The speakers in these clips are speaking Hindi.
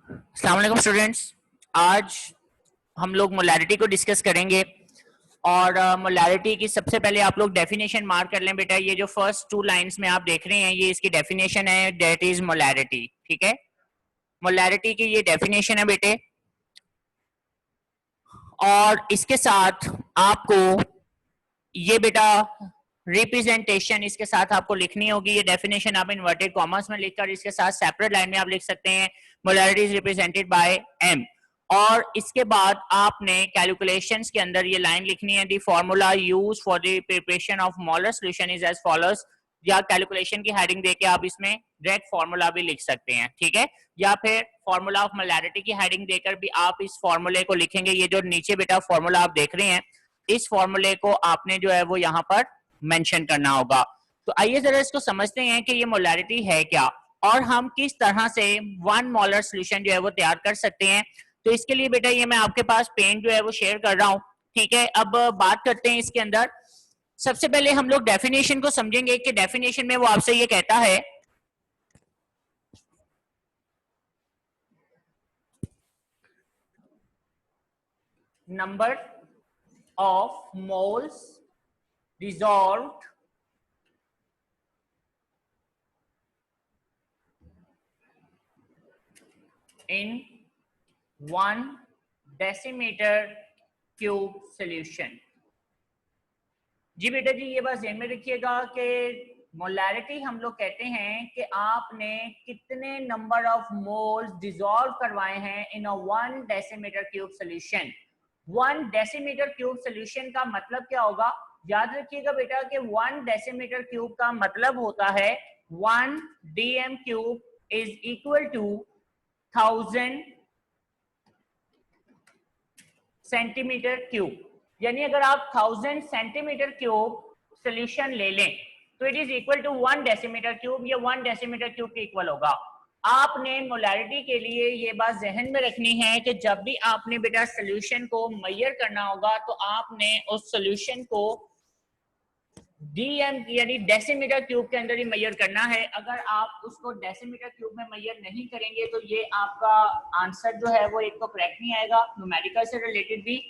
अस्सलाम वालेकुम स्टूडेंट्स। आज हम लोग मोलैरिटी को डिस्कस करेंगे और मोलैरिटी की सबसे पहले आप लोग डेफिनेशन मार्क कर लें बेटा। ये जो फर्स्ट टू लाइंस में आप देख रहे हैं ये इसकी डेफिनेशन है, दैट इज मोलैरिटी। ठीक है, मोलैरिटी की ये डेफिनेशन है बेटे, और इसके साथ आपको ये बेटा रिप्रेजेंटेशन इसके साथ आपको लिखनी होगी। ये डेफिनेशन आप इन्वर्टेड कॉमर्स में लिखकर इसके साथ सेपरेट लाइन में आप लिख सकते हैं, molarity is represented by M. और इसके बाद आपने कैलकुलेशंस के अंदर ये लाइन लिखनी है, the formula use for the preparation of molar solution is as follows. या कैलकुलेशन की हेडिंग देके आप इसमें डायरेक्ट फॉर्मूला भी लिख सकते हैं, ठीक है। या फिर फॉर्मूला ऑफ मोलैरिटी की हेडिंग देकर भी आप इस फॉर्मूले को लिखेंगे। ये जो नीचे बेटा फॉर्मूला आप देख रहे हैं, इस फॉर्मूले को आपने जो है वो यहाँ पर मेंशन करना होगा। तो आइए जरा इसको समझते हैं कि ये मोलैरिटी है क्या और हम किस तरह से वन मोलर सॉल्यूशन जो है वो तैयार कर सकते हैं। तो इसके लिए बेटा ये मैं आपके पास पेन जो है वो शेयर कर रहा हूं, ठीक है। अब बात करते हैं इसके अंदर। सबसे पहले हम लोग डेफिनेशन को समझेंगे कि डेफिनेशन में वो आपसे ये कहता है number of moles dissolved in 1 decimeter cube solution। जी बेटा जी ये बात ध्यान में रखिएगा कि मोलैरिटी हम लोग कहते हैं कि आपने कितने नंबर ऑफ मोल्स डिसॉल्व करवाए हैं इन अ 1 decimetre cube solution. 1 decimetre cube solution का मतलब क्या होगा, याद रखिएगा बेटा कि 1 डेसीमीटर क्यूब का मतलब होता है 1 dm cube is equal to 1000 centimetre cube. यानी अगर आप 1000 सेंटीमीटर क्यूब सॉल्यूशन ले लें तो it is equal to 1 decimetre cube. ये 1 डेसीमीटर क्यूब के इक्वल होगा। आपने मोलैरिटी के लिए ये बात जहन में रखनी है कि जब भी आपने बेटा सॉल्यूशन को मेजर करना होगा तो आपने उस सॉल्यूशन को डीएम यानी डेसीमीटर क्यूब के अंदर ही मेजर करना है। अगर आप उसको डेसीमीटर क्यूब में मेजर नहीं करेंगे तो ये आपका आंसर जो है वो एक तो करेक्ट नहीं आएगा न्यूमेरिकल से रिलेटेड भी,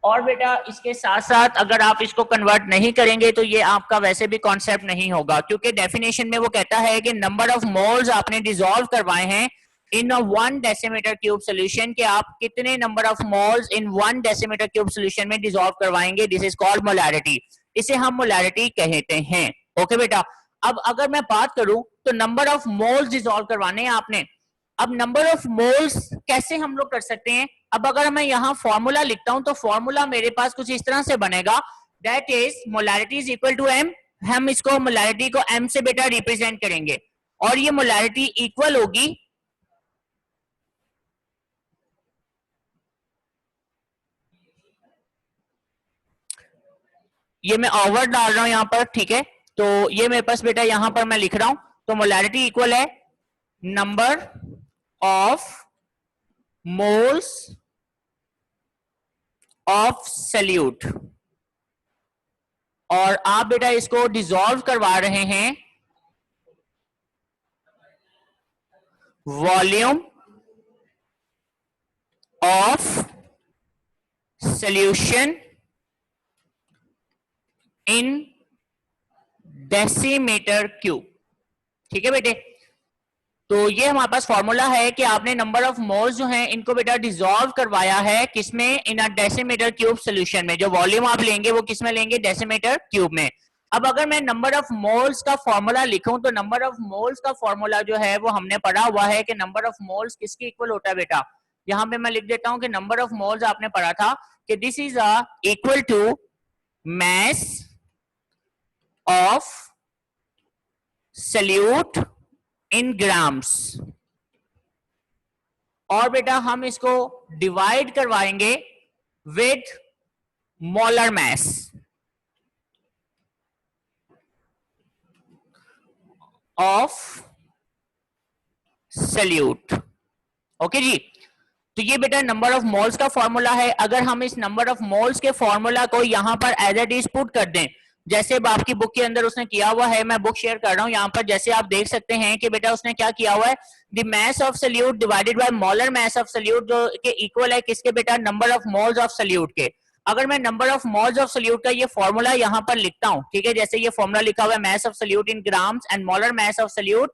और बेटा इसके साथ साथ अगर आप इसको कन्वर्ट नहीं करेंगे तो ये आपका वैसे भी कॉन्सेप्ट नहीं होगा, क्योंकि डेफिनेशन में वो कहता है कि नंबर ऑफ मोल्स आपने डिसॉल्व करवाए हैं इन अ 1 डेसीमीटर क्यूब सॉल्यूशन, के आप कितने number of moles in 1 decimetre cube solution में डिसॉल्व करवाएंगे। दिस इज कॉल्ड मोलैरिटी, इसे हम मोलैरिटी कहते हैं। ओके बेटा, अब अगर मैं बात करूं तो नंबर ऑफ मोल्स डिसॉल्व करवाने हैं आपने। अब नंबर ऑफ मोल्स कैसे हम लोग कर सकते हैं। अब अगर मैं यहाँ फॉर्मूला लिखता हूं तो फॉर्मूला मेरे पास कुछ इस तरह से बनेगा, that is molarity is equal to M. हम इसको मोलैरिटी को एम से बेटा रिप्रेजेंट करेंगे और ये मोलैरिटी इक्वल होगी ये मैं ओवर डाल रहा हूं यहां पर, ठीक है। तो ये मेरे पास बेटा यहां पर मैं लिख रहा हूं, तो मोलैरिटी इक्वल है number of moles of solute, और आप बेटा इसको डिसॉल्व करवा रहे हैं volume of solution in decimetre cube, ठीक है बेटे। तो ये हमारे पास फॉर्मूला है कि आपने नंबर ऑफ मोल्स जो हैं इनको बेटा डिसॉल्व करवाया है किसमें, इन अ डेसीमीटर क्यूब सॉल्यूशन में। जो वॉल्यूम आप लेंगे वो किसमें लेंगे, डेसीमीटर क्यूब में। अब अगर मैं नंबर ऑफ मोल्स का फॉर्मूला लिखूं तो नंबर ऑफ मोल्स का फॉर्मूला जो है वो हमने पढ़ा हुआ है कि नंबर ऑफ मोल्स किसके इक्वल होता है बेटा। यहां पे मैं लिख देता हूं कि नंबर ऑफ मोल्स आपने पढ़ा था कि this is equal to mass of solute in grams, और बेटा हम इसको डिवाइड करवाएंगे with molar mass of solute. Okay जी, तो ये बेटा नंबर ऑफ मोल्स का फॉर्मूला है। अगर हम इस नंबर ऑफ मोल्स के फॉर्मूला को यहां पर एज इट इज पुट कर दें जैसे आपकी बुक के अंदर उसने किया हुआ है, मैं बुक शेयर कर रहा हूं यहाँ पर, जैसे आप देख सकते हैं कि बेटा उसने क्या किया हुआ है, the mass of solute divided by molar mass of salute, जो के इक्वल है किसके बेटा, number of moles of solute के। अगर मैं number of moles of solute का ये फॉर्मूला यहाँ पर लिखता हूँ, ठीक है, जैसे ये फॉर्मूला लिखा हुआ है मास of solute in grams and molar mass of salute,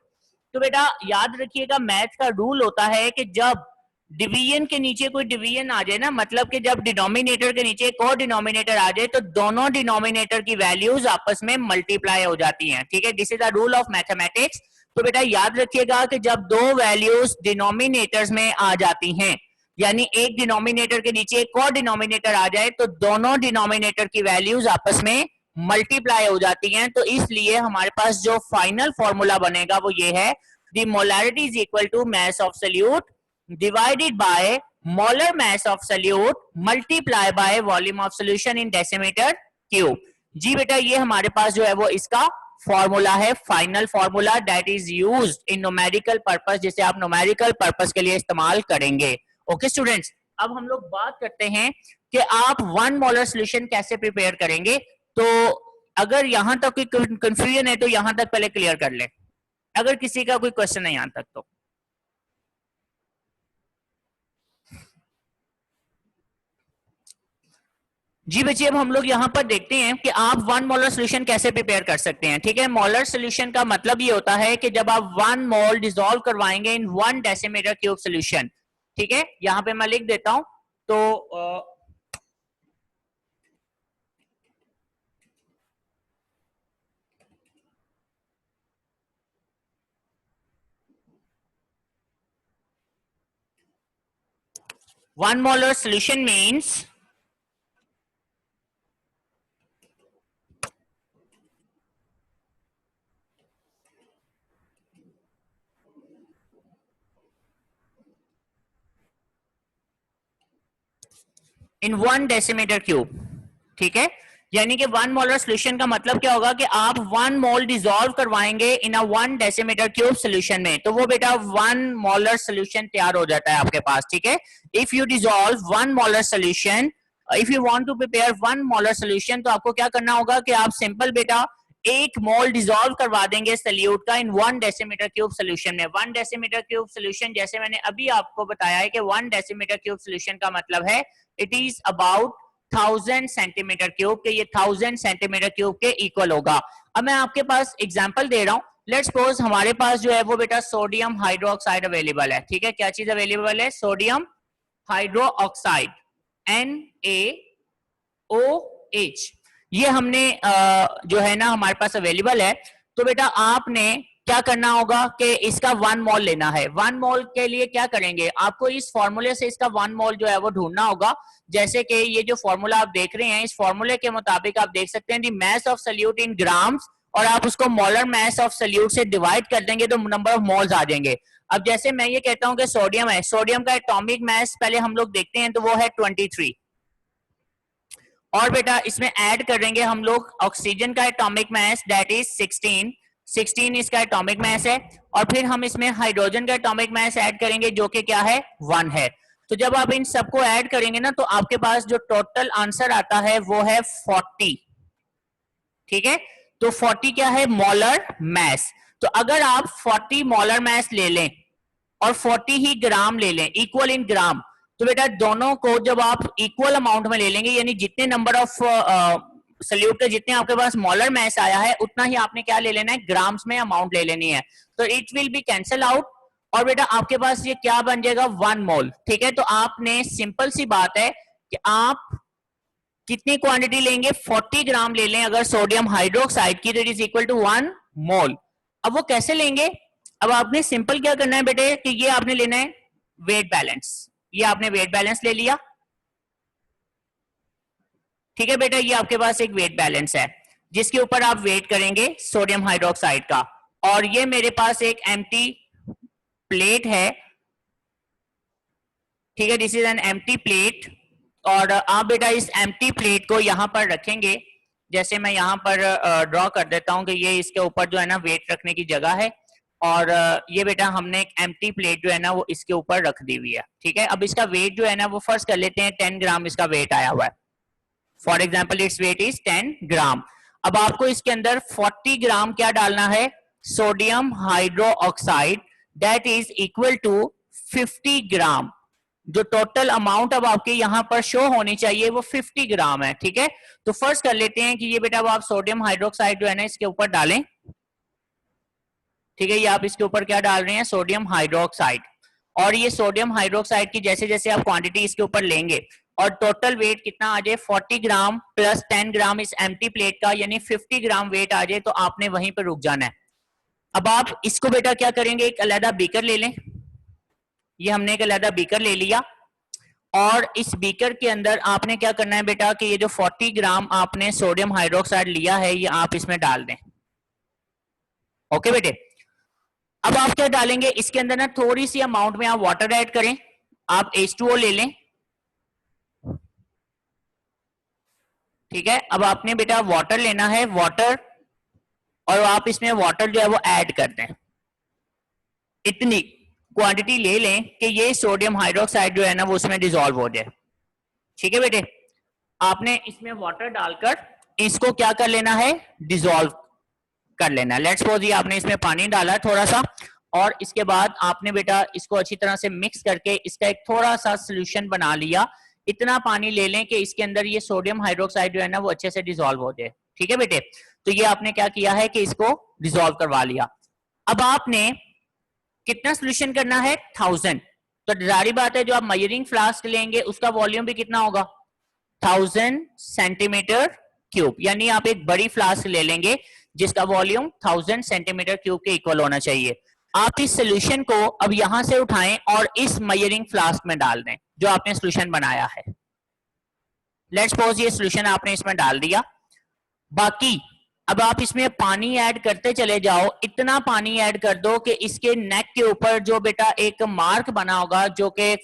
तो बेटा याद रखिएगा मैथ का रूल होता है कि जब डिवीजन के नीचे कोई डिवीजन आ जाए ना, मतलब कि जब डिनोमिनेटर के नीचे एक और डिनोमिनेटर आ जाए तो दोनों डिनोमिनेटर की वैल्यूज आपस में मल्टीप्लाई हो जाती हैं, ठीक है, this is the rule of mathematics. तो बेटा याद रखिएगा कि जब दो वैल्यूज डिनोमिनेटर्स में आ जाती हैं, यानी एक डिनोमिनेटर के नीचे एक और डिनोमिनेटर आ जाए तो दोनों डिनोमिनेटर की वैल्यूज आपस में मल्टीप्लाई हो जाती हैं, तो इसलिए हमारे पास जो फाइनल फॉर्मूला बनेगा वो ये है, the molarity is equal to mass of solute divided by molar mass of solute multiply by volume of solution in decimeter cube। जी बेटा ये हमारे पास जो है वो इसका फॉर्मूला है, final formula that is used in numerical purpose, जिसे आप न्यूमेरिकल पर्पस के लिए इस्तेमाल करेंगे। ओके स्टूडेंट्स, अब हम लोग बात करते हैं कि आप 1 मोलर सोल्यूशन कैसे प्रिपेयर करेंगे। तो अगर यहां तक कोई कंफ्यूजन है तो यहां तक पहले क्लियर कर लें, अगर किसी का कोई क्वेश्चन है यहां तक तो। जी बच्चे अब हम लोग यहाँ पर देखते हैं कि आप 1 मोलर सोल्यूशन कैसे प्रिपेयर कर सकते हैं, ठीक है। मोलर सोल्यूशन का मतलब ये होता है कि जब आप 1 मोल डिसॉल्व करवाएंगे इन 1 डेसीमीटर क्यूब सोल्यूशन, ठीक है, यहाँ पे मैं लिख देता हूं तो 1 molar solution means इन 1 डेसीमीटर क्यूब, ठीक है, यानी कि 1 मोलर सोल्यूशन का मतलब क्या होगा कि आप 1 मोल डिसॉल्व करवाएंगे इन अ 1 डेसीमीटर क्यूब सोल्यूशन में, तो वो बेटा 1 मोलर सोल्यूशन तैयार हो जाता है आपके पास, ठीक है। If you dissolve 1 molar solution, if you want to prepare 1 molar solution, तो आपको क्या करना होगा कि आप सिंपल बेटा 1 मोल डिसॉल्व करवा देंगे सल्यूट का इन 1 डेसीमीटर क्यूब सोल्यूशन में। 1 डेसीमीटर क्यूब सोल्यूशन जैसे मैंने अभी आपको बताया है कि 1 डेसीमीटर क्यूब सोल्यूशन का मतलब है it is about 1000 centimetre cube के, ये 1000 सेंटीमीटर क्यूब के इक्वल होगा। अब मैं आपके पास एग्जांपल दे रहा हूं, लेट्स सपोज हमारे पास जो है वो बेटा सोडियम हाइड्रोक्साइड अवेलेबल है, ठीक है, क्या चीज अवेलेबल है, सोडियम हाइड्रोक्साइड NaOH, ये हमने जो है ना हमारे पास अवेलेबल है। तो बेटा आपने क्या करना होगा कि इसका 1 मोल लेना है। 1 मोल के लिए क्या करेंगे, आपको इस फॉर्मूले से इसका 1 मोल जो है वो ढूंढना होगा। जैसे कि ये जो फॉर्मूला आप देख रहे हैं, इस फॉर्मूले के मुताबिक आप देख सकते हैं the mass of solute in grams, और आप उसको मोलर मास ऑफ सल्यूट से डिवाइड कर देंगे तो नंबर ऑफ मोल्स आ जाएंगे। अब जैसे मैं ये कहता हूं कि सोडियम है, सोडियम का एटॉमिक मास पहले हम लोग देखते हैं तो वो है 23, और बेटा इसमें ऐड करेंगे हम लोग ऑक्सीजन का एटॉमिक मास दैट इज 16 इसका एटॉमिक मास है, और फिर हम इसमें हाइड्रोजन का एटॉमिक मास ऐड करेंगे जो कि क्या है 1 है। तो जब आप इन सबको ऐड करेंगे ना तो आपके पास जो टोटल आंसर आता है वो है 40, ठीक है। तो 40 क्या है, मोलर मास। तो अगर आप 40 मोलर मास ले लें और 40 ही ग्राम ले लें इक्वल इन ग्राम, तो बेटा दोनों को जब आप इक्वल अमाउंट में ले लेंगे, यानी जितने नंबर ऑफ सल्यूट के जितने आपके पास मोलर मास आया है उतना ही आपने क्या ले लेना है, ग्राम्स में अमाउंट ले लेनी है। तो it will be cancel out, और बेटा आपके पास ये क्या बन जाएगा 1 मोल, ठीक है। तो आपने सिंपल सी बात है कि आप कितनी क्वांटिटी लेंगे, 40 ग्राम ले लें अगर सोडियम हाइड्रोक्साइड की, तो इट इज इक्वल टू 1 मोल। अब वो कैसे लेंगे, अब आपने सिंपल क्या करना है बेटे कि ये आपने लेना है वेट बैलेंस, ये आपने वेट बैलेंस ले लिया, ठीक है बेटा, ये आपके पास एक वेट बैलेंस है जिसके ऊपर आप वेट करेंगे सोडियम हाइड्रोक्साइड का, और ये मेरे पास एक एम्प्टी प्लेट है, ठीक है, this is an empty plate, और आप बेटा इस एम्प्टी प्लेट को यहां पर रखेंगे, जैसे मैं यहां पर ड्रॉ कर देता हूं कि ये इसके ऊपर जो है ना वेट रखने की जगह है, और ये बेटा हमने एक एम्प्टी प्लेट जो है ना वो इसके ऊपर रख दी हुई है, ठीक है। अब इसका वेट जो है ना वो फर्स्ट कर लेते हैं 10 ग्राम इसका वेट आया हुआ है, for example it's weight is 10 gram. अब आपको इसके अंदर 40 ग्राम क्या डालना है, sodium hydroxide, that is equal to 50 gram. जो टोटल अमाउंट अब आपके यहां पर शो होनी चाहिए वो 50 ग्राम है, ठीक है। तो फर्स्ट कर लेते हैं कि ये बेटा अब आप सोडियम हाइड्रोक्साइड जो है ना इसके ऊपर डालें, ठीक है। ये आप इसके ऊपर क्या डाल रहे हैं, सोडियम हाइड्रोक्साइड। और ये सोडियम हाइड्रोक्साइड की जैसे जैसे आप क्वांटिटी इसके ऊपर लेंगे और टोटल वेट कितना आ जाए 40 ग्राम प्लस 10 ग्राम इस एम्प्टी प्लेट का, यानी 50 ग्राम वेट आ जाए, तो आपने वहीं पर रुक जाना है। अब आप इसको बेटा क्या करेंगे, एक अलहदा बीकर ले लें। ये हमने एक अलहदा बीकर ले लिया और इस बीकर के अंदर आपने क्या करना है बेटा कि ये जो 40 ग्राम आपने सोडियम हाइड्रोक्साइड लिया है ये आप इसमें डाल दें। ओके बेटे, अब आप क्या डालेंगे इसके अंदर ना, थोड़ी सी अमाउंट में आप वाटर ऐड करें। आप H2O ले लें, ठीक है। अब आपने बेटा वाटर लेना है, वाटर, और आप इसमें वाटर जो है वो ऐड कर दें। इतनी क्वांटिटी ले लें कि ये सोडियम हाइड्रोक्साइड जो है ना वो उसमें डिसॉल्व हो जाए, ठीक है बेटे। आपने इसमें वाटर डालकर इसको क्या कर लेना है, डिसॉल्व कर लेना है। लेट्स सपोज ये आपने इसमें पानी डाला थोड़ा सा और इसके बाद आपने बेटा इसको अच्छी तरह से मिक्स करके इसका एक थोड़ा सा सोल्यूशन बना लिया। इतना पानी ले लें कि इसके अंदर ये सोडियम हाइड्रोक्साइड जो है ना वो अच्छे से डिसॉल्व हो जाए, ठीक है बेटे। तो ये आपने क्या किया है कि इसको डिसॉल्व करवा लिया। अब आपने कितना सोल्यूशन करना है, 1000। तो जारी बात है जो आप मेजरिंग फ्लास्क लेंगे उसका वॉल्यूम भी कितना होगा, 1000 सेंटीमीटर क्यूब, यानी आप एक बड़ी फ्लास्क ले लेंगे जिसका वॉल्यूम 1000 सेंटीमीटर क्यूब के इक्वल होना चाहिए। आप इस सोल्यूशन को अब यहां से उठाएं और इस मेजरिंग फ्लास्क में डाल दें जो आपने सोल्यूशन बनाया है। लेट्स सपोज ये सोल्यूशन आपने इसमें डाल दिया। बाकी अब आप इसमें पानी ऐड करते चले जाओ, इतना पानी ऐड कर दो कि इसके नेक के ऊपर जो बेटा एक मार्क बना होगा जो कि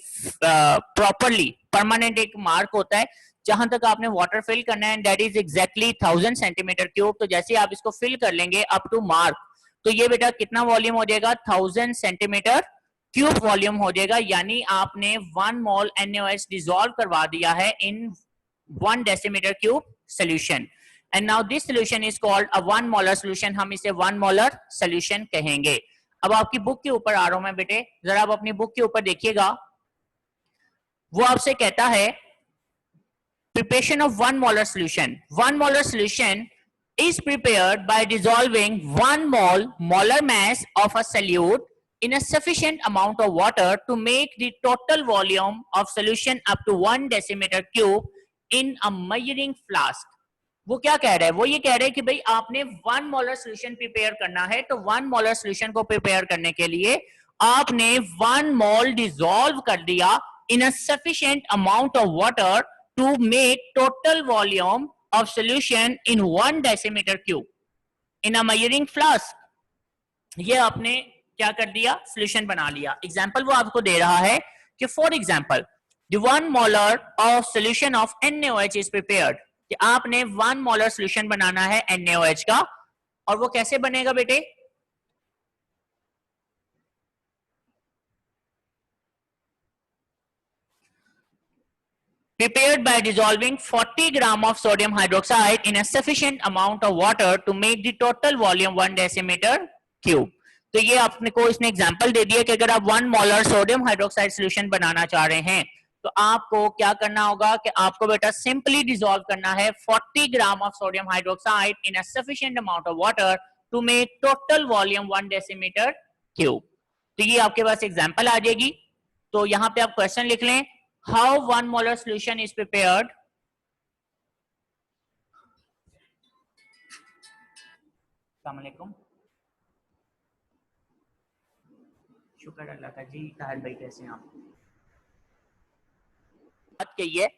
प्रॉपरली परमानेंट एक मार्क होता है जहां तक आपने वाटर फिल करना है, that is exactly 1000 centimetre cube. तो जैसे आप इसको फिल कर लेंगे अप टू मार्क, तो ये बेटा कितना वॉल्यूम हो जाएगा, 1000 सेंटीमीटर क्यूब वॉल्यूम हो जाएगा। यानी आपने 1 मोल NaOH डिसॉल्व करवा दिया है इन 1 decimetre cube solution. And now this solution is called a 1 molar solution. हम इसे 1 मोलर सोल्यूशन कहेंगे। अब आपकी बुक के ऊपर आ रहा हूं मैं बेटे, जरा आप अपनी बुक के ऊपर देखिएगा। वो आपसे कहता है preparation of 1 molar solution. 1 molar solution is prepared by dissolving 1 mole molar mass of a solute in a sufficient amount of water to make the total volume of solution up to 1 decimeter cube in a measuring flask. वो क्या कह रहा है, वो ये कह रहा है कि भाई आपने 1 मोलर सोल्यूशन प्रिपेयर करना है, तो 1 मोलर सोल्यूशन को प्रिपेयर करने के लिए आपने 1 मोल डिसॉल्व कर दिया in a sufficient amount of water to make total volume of solution in 1 decimeter cube in a measuring flask. ये आपने क्या कर दिया, सोल्यूशन बना लिया। एग्जांपल वो आपको दे रहा है कि for example the 1 molar of solution of NaOH is prepared, कि आपने 1 मोलर सोल्यूशन बनाना है NaOH का। और वो कैसे बनेगा बेटे, prepared by dissolving 40 gram of sodium hydroxide in a sufficient amount of water to make the total volume 1 decimeter cube. तो ये आपने को इसने एग्जांपल दे दिया कि अगर आप 1 मोलर सोडियम हाइड्रोक्साइड सोल्यूशन बनाना चाह रहे हैं तो आपको क्या करना होगा कि आपको बेटा सिंपली डिसॉल्व करना है 40 gram of sodium hydroxide in a sufficient amount of water to make total volume 1 decimetre cube. तो ये आपके पास एग्जांपल आ जाएगी। तो यहाँ पे आप क्वेश्चन लिख लें, how 1 molar solution is prepared. अस्सलाम वालेकुम, शुक्र अल्लाह का जी। ताहिर भाई कैसे हैं आप? बात कहिए।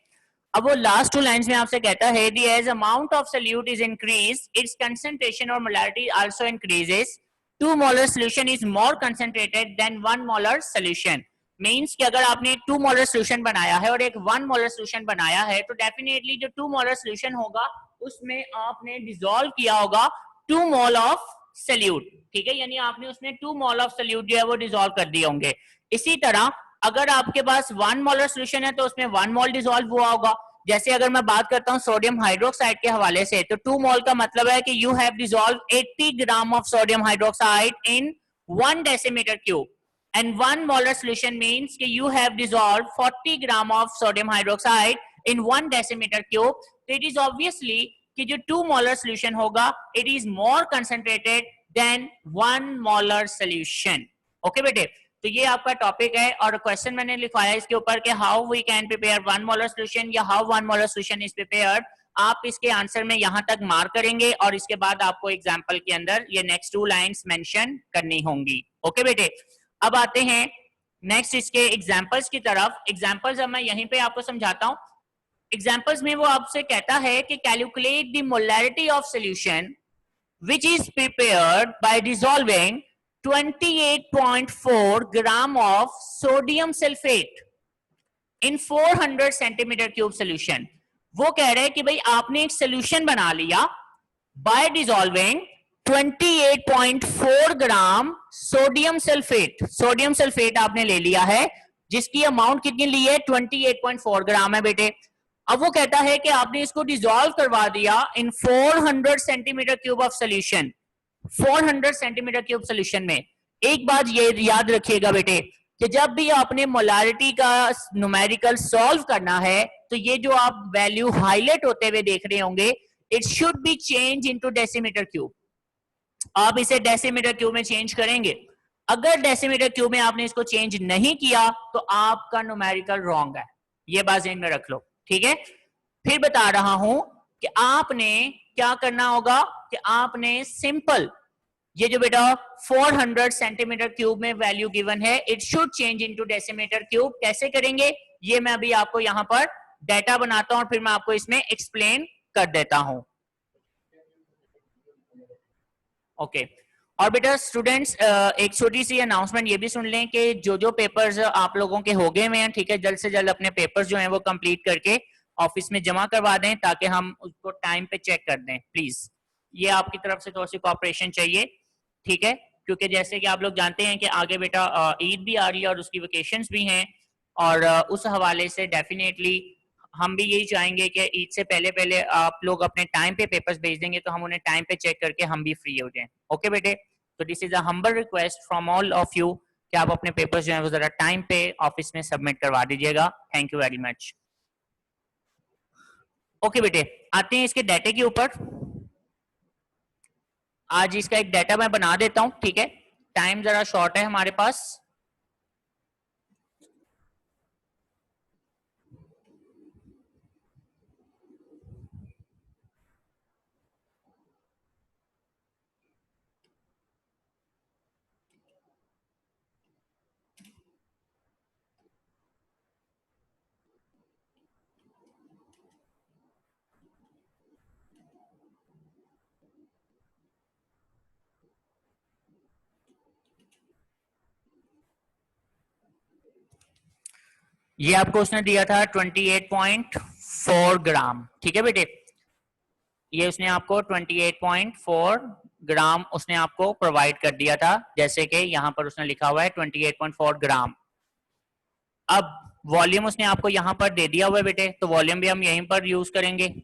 अब वो लास्ट 2 लाइंस में आपसे कहता है the as amount of solute is increased, its concentration or molarity also increases. 2 molar solution is more concentrated than 1 molar solution. Means कि अगर आपने 2 मोलर सोल्यूशन बनाया है और एक 1 मोलर सोल्यूशन बनाया है तो डेफिनेटली जो 2 मोलर सोल्यूशन होगा उसमें आपने डिसॉल्व किया होगा 2 मोल ऑफ सोल्यूट, ठीक है। यानी आपने उसमें 2 मोल ऑफ सोल्यूट जो है वो डिसॉल्व कर दिए होंगे। इसी तरह अगर आपके पास 1 मोलर सोल्यूशन है तो उसमें 1 मोल डिसॉल्व हुआ होगा, जैसे अगर मैं बात करता हूं सोडियम हाइड्रोक्साइड के हवाले से, तो 2 मोल का मतलब है कि you have dissolve 80 gram of sodium hydroxide in 1 decimetre cube, and 1 molar solution means कि you have dissolved 40 gram of sodium hydroxide in 1 decimeter cube. तो it is obviously कि जो 2 molar solution होगा it is more concentrated than 1 molar solution. Okay बेटे, तो ये आपका टॉपिक है और क्वेश्चन मैंने लिखवाया इसके ऊपर कि how we can prepare 1 molar solution या how 1 molar solution is prepared. आप इसके आंसर में यहां तक मार्क करेंगे और इसके बाद आपको एग्जाम्पल के अंदर ये नेक्स्ट 2 लाइंस मेंशन करनी होंगी. ओके बेटे, अब आते हैं नेक्स्ट इसके एग्जाम्पल्स की तरफ. एग्जाम्पल्स अब मैं यहीं पे आपको समझाता हूं. एग्जाम्पल्स में वो आपसे कहता है कि calculate the molarity of solution which is prepared by dissolving 28.4 gram of sodium sulphate in 400 centimetre cube solution. वो कह रहे हैं कि भाई आपने एक सोल्यूशन बना लिया bye dissolving 28.4 gram sodium sulphate. Sodium sulphate आपने ले लिया है जिसकी अमाउंट कितनी ली है 28.4 ग्राम है बेटे. अब वो कहता है कि आपने इसको डिसॉल्व करवा दिया इन 400 centimetre cube of solution. 400 centimetre cube solution में एक बात ये याद रखिएगा बेटे कि जब भी आपने मोलारिटी का न्यूमेरिकल सॉल्व करना है तो ये जो आप वैल्यू हाईलाइट होते हुए देख रहे होंगे it should be change into decimetre cube. आप इसे डेसीमीटर क्यूब में चेंज करेंगे. अगर डेसीमीटर क्यूब में आपने इसको चेंज नहीं किया तो आपका न्यूमेरिकल रॉन्ग है. ये बात ध्यान में रख लो, ठीक है. फिर बता रहा हूं कि आपने क्या करना होगा कि आपने सिंपल ये जो बेटा 400 सेंटीमीटर क्यूब में वैल्यू गिवन है it should change into decimetre cube. कैसे करेंगे ये मैं अभी आपको यहां पर डाटा बनाता हूं और फिर मैं आपको इसमें एक्सप्लेन कर देता हूं. ओके और बेटा स्टूडेंट्स एक छोटी सी अनाउंसमेंट ये भी सुन लें कि जो जो पेपर्स आप लोगों के हो गए हुए हैं, ठीक है, जल्द से जल्द अपने पेपर्स जो हैं वो कंप्लीट करके ऑफिस में जमा करवा दें ताकि हम उसको टाइम पे चेक कर दें. प्लीज ये आपकी तरफ से थोड़ी सी कोऑपरेशन चाहिए, ठीक है, क्योंकि जैसे कि आप लोग जानते हैं कि आगे बेटा ईद भी आ रही है और उसकी वेकेशंस भी हैं और उस हवाले से डेफिनेटली हम भी यही चाहेंगे कि ईद से पहले पहले आप लोग अपने टाइम पे पेपर्स भेज देंगे तो हम उन्हें टाइम पे चेक करके हम भी फ्री हो जाएं. ओके बेटे, तो this is a humble request from all of you कि आप अपने पेपर्स जो हैं वो जरा टाइम पे ऑफिस में सबमिट करवा दीजिएगा. Thank you very much. Okay बेटे, आते हैं इसके डाटे के ऊपर. आज इसका एक डाटा मैं बना देता हूं, ठीक है, टाइम जरा शॉर्ट है हमारे पास. ये आपको उसने दिया था 28.4 ग्राम, ठीक है बेटे. ये उसने आपको 28.4 ग्राम उसने आपको प्रोवाइड कर दिया था, जैसे कि यहां पर उसने लिखा हुआ है 28.4 ग्राम. अब वॉल्यूम उसने आपको यहां पर दे दिया हुआ है बेटे, तो वॉल्यूम भी हम यहीं पर यूज करेंगे.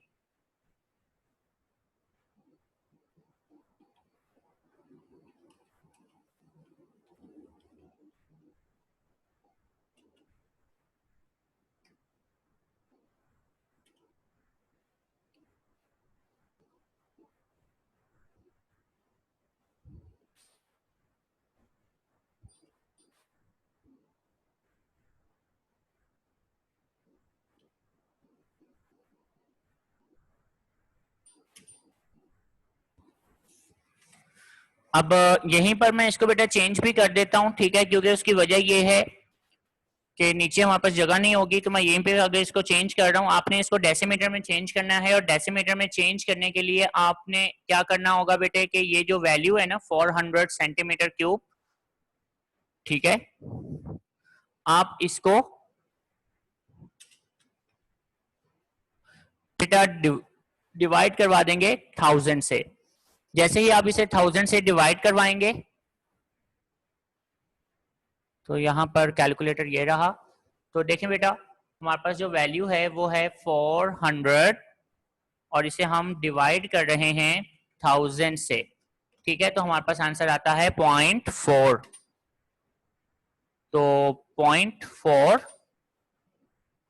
अब यहीं पर मैं इसको बेटा चेंज भी कर देता हूं, ठीक है, क्योंकि उसकी वजह ये है कि नीचे हमारे पास जगह नहीं होगी. तो मैं यहीं पे अगर इसको चेंज कर रहा हूं, आपने इसको डेसीमीटर में चेंज करना है और डेसीमीटर में चेंज करने के लिए आपने क्या करना होगा बेटे कि ये जो वैल्यू है ना 400 सेंटीमीटर क्यूब, ठीक है, आप इसको बेटा डिवाइड करवा देंगे 1000 से. जैसे ही आप इसे 1000 से डिवाइड करवाएंगे तो यहां पर कैलकुलेटर ये रहा. तो देखें बेटा हमारे पास जो वैल्यू है वो है 400 और इसे हम डिवाइड कर रहे हैं 1000 से, ठीक है। तो हमारे पास आंसर आता है 0.4। तो 0.4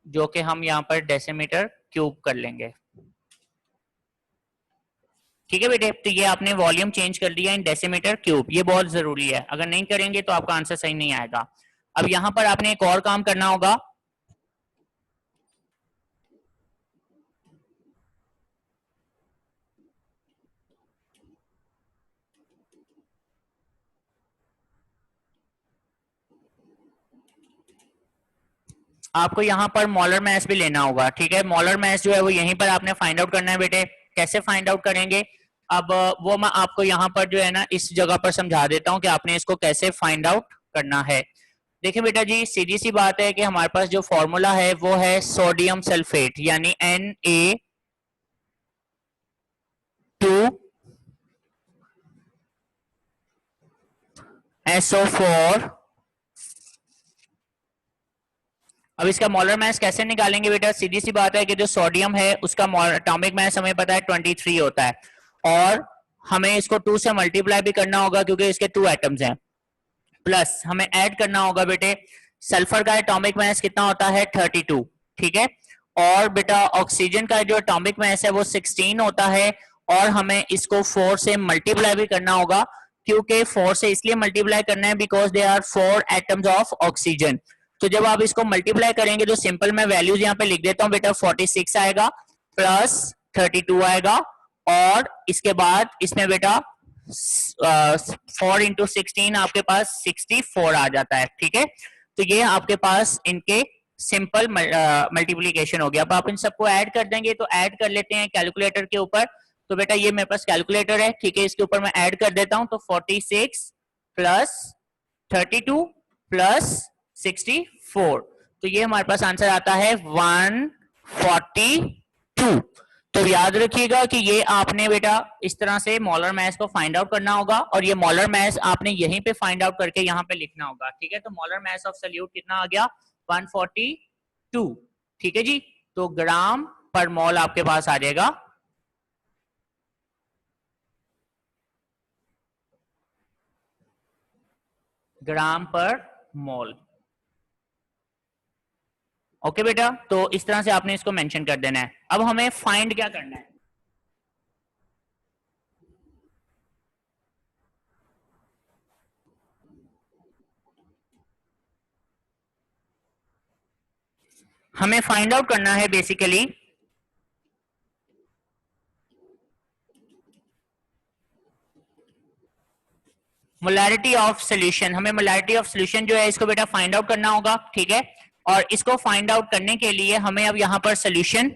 जो कि हम यहाँ पर डेसीमीटर क्यूब कर लेंगे, ठीक है बेटे। तो ये आपने वॉल्यूम चेंज कर दिया इन डेसीमीटर क्यूब, ये बहुत जरूरी है, अगर नहीं करेंगे तो आपका आंसर सही नहीं आएगा। अब यहाँ पर आपने एक और काम करना होगा, आपको यहाँ पर मॉलर मैस भी लेना होगा, ठीक है। मॉलर मैस जो है वो यहीं पर आपने फाइंड आउट करना है बेटे। कैसे फाइंड आउट करेंगे, अब वो मैं आपको यहाँ पर जो है ना इस जगह पर समझा देता हूँ कि आपने इसको कैसे फाइंड आउट करना है। देखिए बेटा जी, सीधी सी बात है कि हमारे पास जो फॉर्मूला है वो है सोडियम सल्फेट, यानी Na2SO4। अब इसका मोलर मास कैसे निकालेंगे बेटा, सीधी सी बात है कि जो सोडियम है उसका एटॉमिक मास हमें पता है 23 होता है, और हमें इसको 2 से मल्टीप्लाई भी करना होगा क्योंकि इसके 2 एटम्स हैं, प्लस हमें ऐड करना होगा बेटे सल्फर का एटॉमिक मास कितना होता है 32, ठीक है। और बेटा ऑक्सीजन का जो एटॉमिक मास है वो 16 होता है, और हमें इसको 4 से मल्टीप्लाई भी करना होगा, क्योंकि 4 से इसलिए मल्टीप्लाई करना है because they are 4 atoms of oxygen. तो जब आप इसको मल्टीप्लाई करेंगे तो सिंपल मैं वैल्यूज यहाँ पे लिख देता हूँ बेटा, 46 आएगा प्लस 32 आएगा, और इसके बाद इसमें बेटा 4 इंटू 16 आपके पास 64 आ जाता है, ठीक है। तो ये आपके पास इनके सिंपल मल्टीप्लीकेशन हो गया। अब आप इन सबको ऐड कर देंगे, तो ऐड कर लेते हैं कैलकुलेटर के ऊपर। तो बेटा ये मेरे पास कैलकुलेटर है, ठीक है, इसके ऊपर मैं ऐड कर देता हूं। तो 46 प्लस 32 प्लस 64, तो ये हमारे पास आंसर आता है 142। तो याद रखिएगा कि ये आपने बेटा इस तरह से मॉलर मैस को फाइंड आउट करना होगा, और ये मॉलर मैस आपने यहीं पे फाइंड आउट करके यहाँ पे लिखना होगा, ठीक है। तो मॉलर मैस ऑफ सल्यूट कितना आ गया 142, ठीक है जी। तो ग्राम पर मोल आपके पास आ जाएगा, ग्राम पर मोल। ओके बेटा, तो इस तरह से आपने इसको मेंशन कर देना है। अब हमें फाइंड क्या करना है, हमें फाइंड आउट करना है बेसिकली मोलैरिटी ऑफ सोल्यूशन। हमें मोलैरिटी ऑफ सोल्यूशन जो है इसको बेटा फाइंड आउट करना होगा, ठीक है। और इसको फाइंड आउट करने के लिए हमें अब यहां पर सोल्यूशन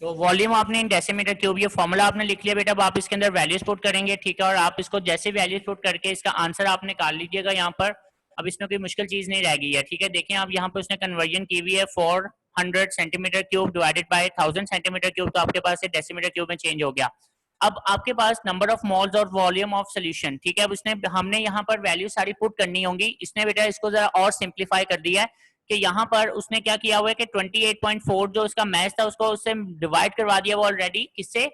तो वॉल्यूम आपने इन डेसीमीटर क्यूब, ये फॉर्मूला आपने लिख लिया बेटा। अब आप इसके अंदर वैल्यूज पुट करेंगे, ठीक है, और आप इसको जैसे वैल्यूज पुट करके इसका आंसर आप निकाल लीजिएगा यहाँ पर। अब इसमें कोई मुश्किल चीज नहीं रह गई है, ठीक है। देखें आप यहाँ पर उसने कन्वर्जन की हुई है 400 centimetre cube divided by 1000 centimetre cube, तो आपके पास डेसीमीटर क्यूब में चेंज हो गया। अब आपके पास नंबर ऑफ मोल्स और वॉल्यूम ऑफ सोल्यूशन, ठीक है। अब उसने हमने यहाँ पर वैल्यू सारी पुट करनी होंगी। इसने बेटा इसको जरा और सिंप्लीफाई कर दिया है कि यहाँ पर उसने क्या किया हुआ है कि 28.4 जो उसका मैच था उसको उससे डिवाइड करवा दिया वो ऑलरेडी, किससे,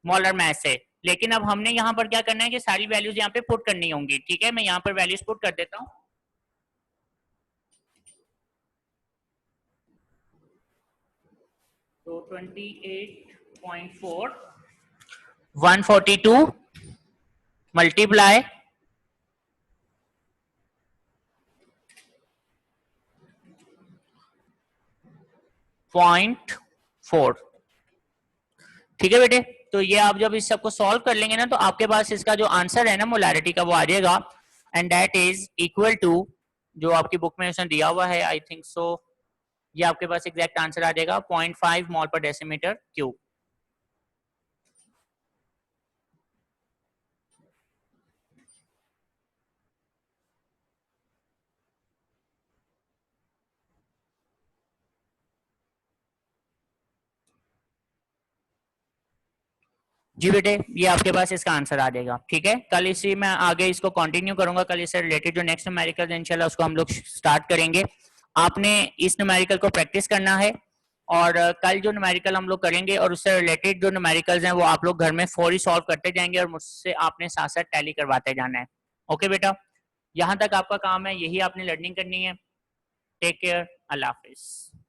मॉलर मैच से। लेकिन अब हमने यहाँ पर क्या करना है कि सारी वैल्यूज यहाँ पे पुट करनी होंगी, ठीक है। मैं यहाँ पर वैल्यूज पुट कर देता हूँ। तो 28.4 142 मल्टीप्लाई 0.4। ठीक है बेटे, तो ये आप जब इस सबको सॉल्व कर लेंगे ना तो आपके पास इसका जो आंसर है ना मोलारिटी का वो आ जाएगा, and that is equal to, जो आपकी बुक में उसने दिया हुआ है आई थिंक सो, ये आपके पास एग्जैक्ट आंसर आ जाएगा 0.5 मोल पर डेसीमीटर क्यूब। जी बेटे, ये आपके पास इसका आंसर आ जाएगा। ठीक है, कल इसी में आगे इसको कंटिन्यू करूंगा, कल इससे रिलेटेड जो नेक्स्ट न्यूमेरिकल इंशाल्लाह उसको हम लोग स्टार्ट करेंगे। आपने इस न्यूमेरिकल को प्रैक्टिस करना है, और कल जो न्यूमेरिकल हम लोग करेंगे और उससे रिलेटेड जो न्यूमेरिकल्स हैं वो आप लोग घर में फौरी सॉल्व करते जाएंगे, और मुझसे आपने साथ साथ टैली करवाते जाना है। ओके बेटा, यहाँ तक आपका काम है, यही आपने लर्निंग करनी है। टेक केयर, अल्लाह हाफिज।